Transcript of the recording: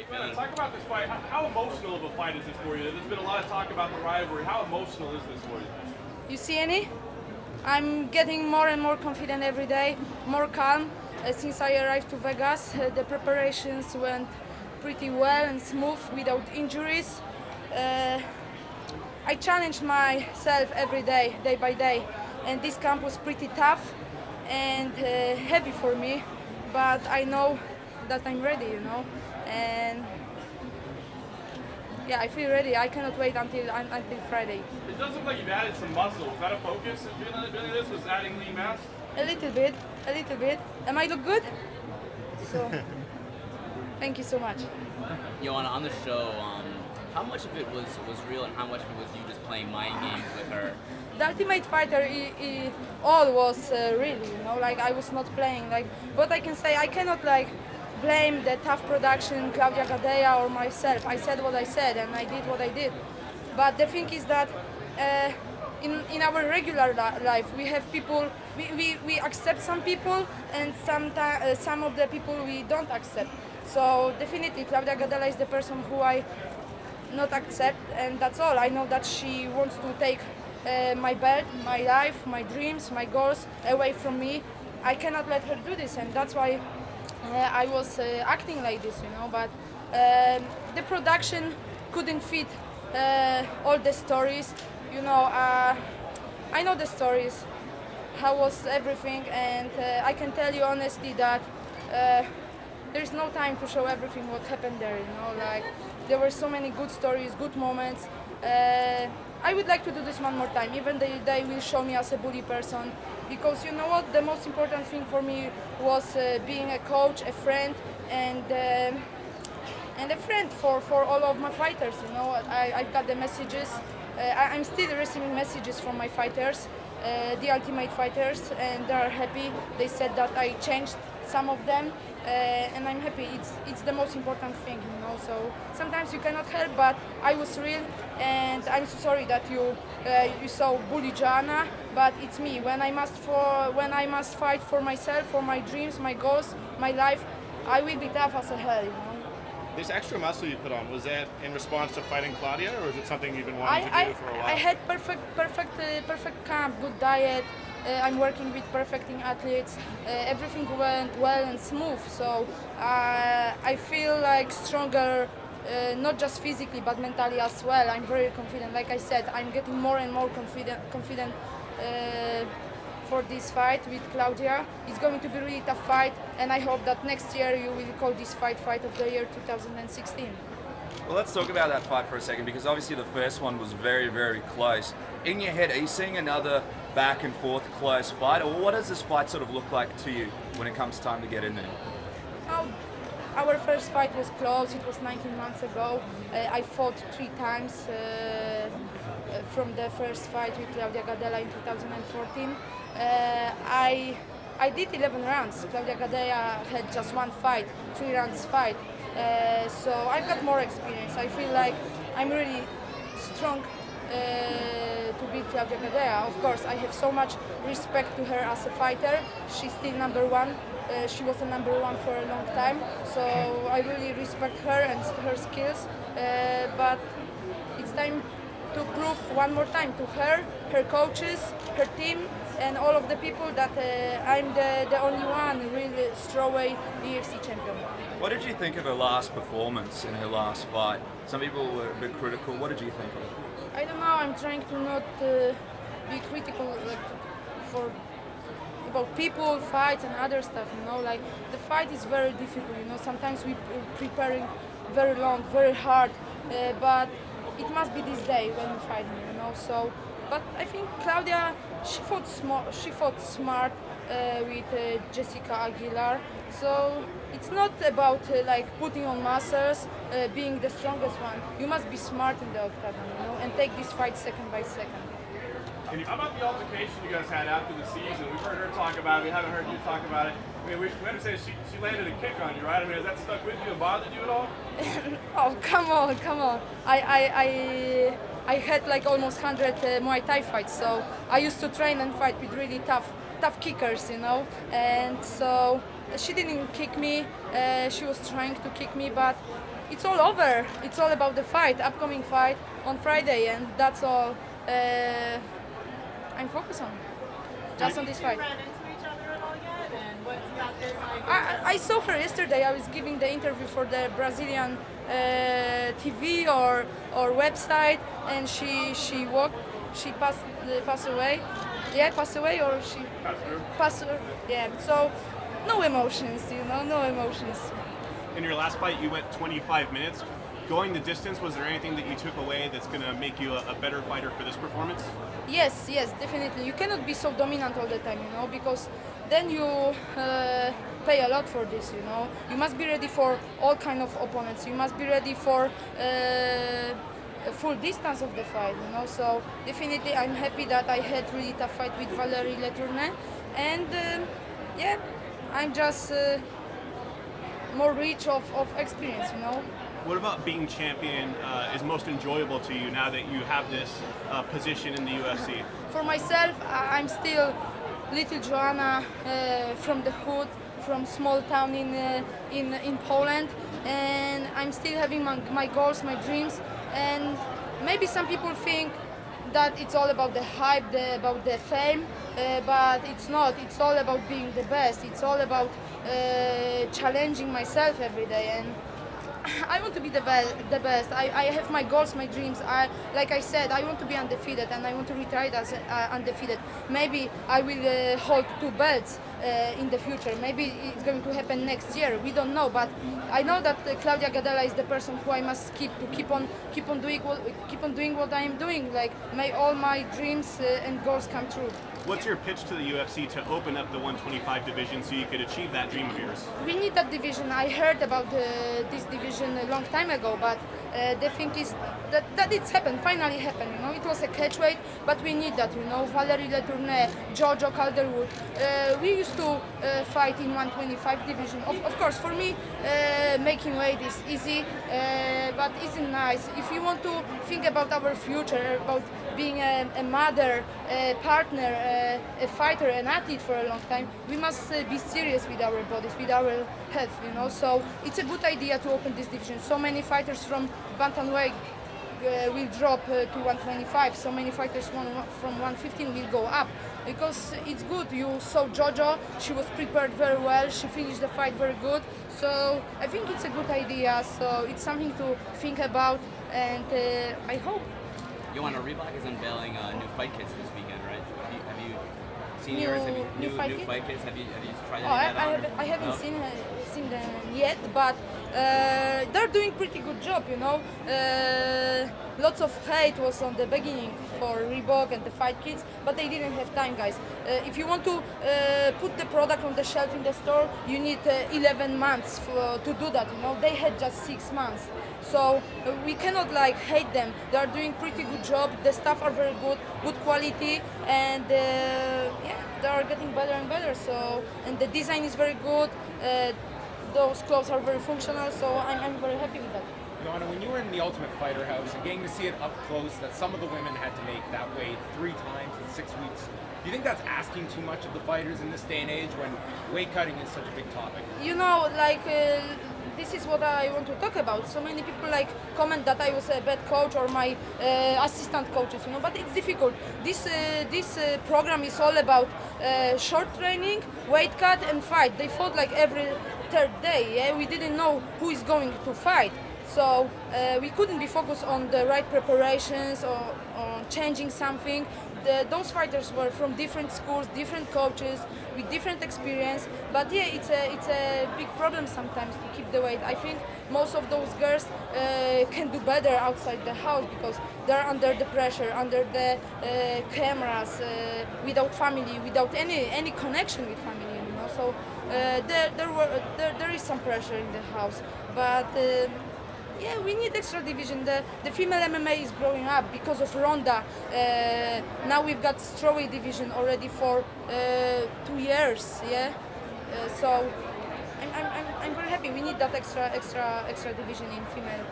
Joanna, talk about this fight. How emotional of a fight is this for you? There's been a lot of talk about the rivalry. How emotional is this for you? You see any? I'm getting more and more confident every day, more calm. Since I arrived to Vegas, the preparations went pretty well and smooth without injuries. I challenged myself every day, day by day, and this camp was pretty tough and heavy for me, but I know that I'm ready, you know, and yeah, I feel ready. I cannot wait until Friday. It does look like you've added some muscle. Is that a focus in doing this? Was adding lean mass? A little bit, a little bit. Am I look good? So, thank you so much. Joanna, on the show, how much of it was real and how much of it was you just playing mind games with her? The Ultimate Fighter, all was real, you know, like I was not playing. Like, what I can say, I cannot like blame the TUF production, Claudia Gadea or myself. I said what I said and I did what I did. But the thing is that in our regular life, we have people, we accept some people and sometimes some of the people we don't accept. So definitely Claudia Gadela is the person who I not accept, and that's all. I know that she wants to take my belt, my life, my dreams, my goals away from me. I cannot let her do this, and that's why I was acting like this, you know. But the production couldn't fit all the stories, you know. I know the stories, how was everything, and I can tell you honestly that there's no time to show everything what happened there, you know. Like, there were so many good stories, good moments. I would like to do this one more time, even they will show me as a bully person, because you know what, the most important thing for me was being a coach, a friend, and a friend for all of my fighters, you know. I've got the messages, I'm still receiving messages from my fighters, the Ultimate Fighters, and they are happy. They said that I changed some of them, and I'm happy. It's the most important thing, you know. So sometimes you cannot help, but I was real, and I'm so sorry that you saw bully Joanna, but it's me. When I must fight for myself, for my dreams, my goals, my life, I will be tough as a hell, you know. This extra muscle you put on, was that in response to fighting Claudia, or is it something you've been wanting to do for a while? I had perfect camp, good diet. I'm working with perfecting athletes. Everything went well and smooth. So I feel like stronger, not just physically but mentally as well. I'm very confident. Like I said, I'm getting more and more confident for this fight with Claudia. It's going to be a really tough fight, and I hope that next year you will call this fight of the year 2016. Well, let's talk about that fight for a second, because obviously the first one was very, very close. In your head, are you seeing another back and forth close fight, or what does this fight sort of look like to you when it comes time to get in there? Oh, our first fight was close. It was 19 months ago. I fought 3 times from the first fight with Claudia Gadela in 2014. I did 11 rounds. Claudia Gadea had just 1 fight, 3 rounds fight. So I've got more experience. I feel like I'm really strong to beat Claudia Gadea. Of course, I have so much respect to her as a fighter. She's still #1. She was a #1 for a long time. So I really respect her and her skills. But it's time to prove one more time to her, her coaches, her team, and all of the people that I'm the only one really strawweight UFC champion. What did you think of her last performance in her last fight? Some people were a bit critical. What did you think of it? I don't know. I'm trying to not be critical about people, fights, and other stuff. You know, like the fight is very difficult. You know, sometimes we're preparing very long, very hard, but it must be this day when we're fighting. You know, so. But I think Claudia, she fought smart with Jessica Aguilar. So it's not about like putting on muscles, being the strongest one. You must be smart in the octagon, you know, and take this fight second by second. How about the altercation you guys had after the season? We've heard her talk about it. We haven't heard you talk about it. I mean, we understand she landed a kick on you, right? I mean, has that stuck with you and bothered you at all? Oh, come on. I had like almost 100 Muay Thai fights, so I used to train and fight with really tough kickers, you know. And so she didn't kick me. She was trying to kick me, but it's all over. It's all about the fight, upcoming fight on Friday, and that's all I'm focused on. Just on this fight. Ran into each other at all yet? And what's that been like? I saw her yesterday. I was giving the interview for the Brazilian TV or website, and she walked. She passed away. Yeah, passed away, or she passed. Yeah. So no emotions, no emotions. In your last fight, you went 25 minutes. Going the distance, was there anything that you took away that's going to make you a better fighter for this performance? Yes, definitely. You cannot be so dominant all the time, because then you pay a lot for this, You must be ready for all kind of opponents. You must be ready for full distance of the fight, So definitely, I'm happy that I had really tough fight with Valérie Letourneau, and I'm just more rich of experience, What about being champion is most enjoyable to you now that you have this position in the UFC? For myself, I'm still little Joanna from the hood, from small town in Poland, and I'm still having my goals, my dreams, and maybe some people think that it's all about the hype, about the fame, but it's not. It's all about being the best. It's all about challenging myself every day, and I want to be the best. I have my goals, my dreams. Like I said, I want to be undefeated, and I want to retire as undefeated. Maybe I will hold 2 belts in the future. Maybe it's going to happen next year. We don't know, but I know that Claudia Gadelha is the person who I must keep on doing what I am doing. Like may all my dreams and goals come true. What's your pitch to the UFC to open up the 125 division so you could achieve that dream of yours? We need that division. I heard about this division a long time ago, but the thing is that it's happened, finally happened. It was a catchweight, but we need that. Valérie Letourneau, Jojo Calderwood. We used to fight in 125 division. Of course, for me, making weight is easy, but isn't nice. If you want to think about our future, about being a mother, a partner, a fighter, an athlete for a long time, we must be serious with our bodies, with our health, So it's a good idea to open this division. So many fighters from bantamweight will drop to 125. So many fighters from 115 will go up, because it's good. You saw Jojo, she was prepared very well, she finished the fight very good. So I think it's a good idea. So it's something to think about, and I hope. Joanna, Reebok is unveiling new fight kits this weekend, right? Have you seen New- yours? new fight new kits? fight kits? Have you tried Oh, any of that on? I haven't No? seen them yet, but they're doing pretty good job, Lots of hate was on the beginning for Reebok and the fight kits, but they didn't have time, guys. If you want to put the product on the shelf in the store, you need 11 months to do that, They had just 6 months. So we cannot hate them. They are doing pretty good job. The staff are very good quality, and they are getting better and better. So, and the design is very good. Those clothes are very functional. So I'm very happy with that. Joanna, when you were in the Ultimate Fighter house and getting to see it up close, that some of the women had to make that weight 3 times in 6 weeks, do you think that's asking too much of the fighters in this day and age when weight cutting is such a big topic? This is what I want to talk about. So many people comment that I was a bad coach or my assistant coaches, but it's difficult. This program is all about short training, weight cut, and fight. They fought every 3rd day. Yeah? We didn't know who is going to fight. So we couldn't be focused on the right preparations or changing something. Those fighters were from different schools, different coaches, with different experience. But it's a big problem sometimes to keep the weight. I think most of those girls can do better outside the house because they're under the pressure, under the cameras, without family, without any connection with family. So there is some pressure in the house, but. We need extra division. The female MMA is growing up because of Ronda. Now we've got strawweight division already for 2 years. Yeah, so I'm very happy. We need that extra division in female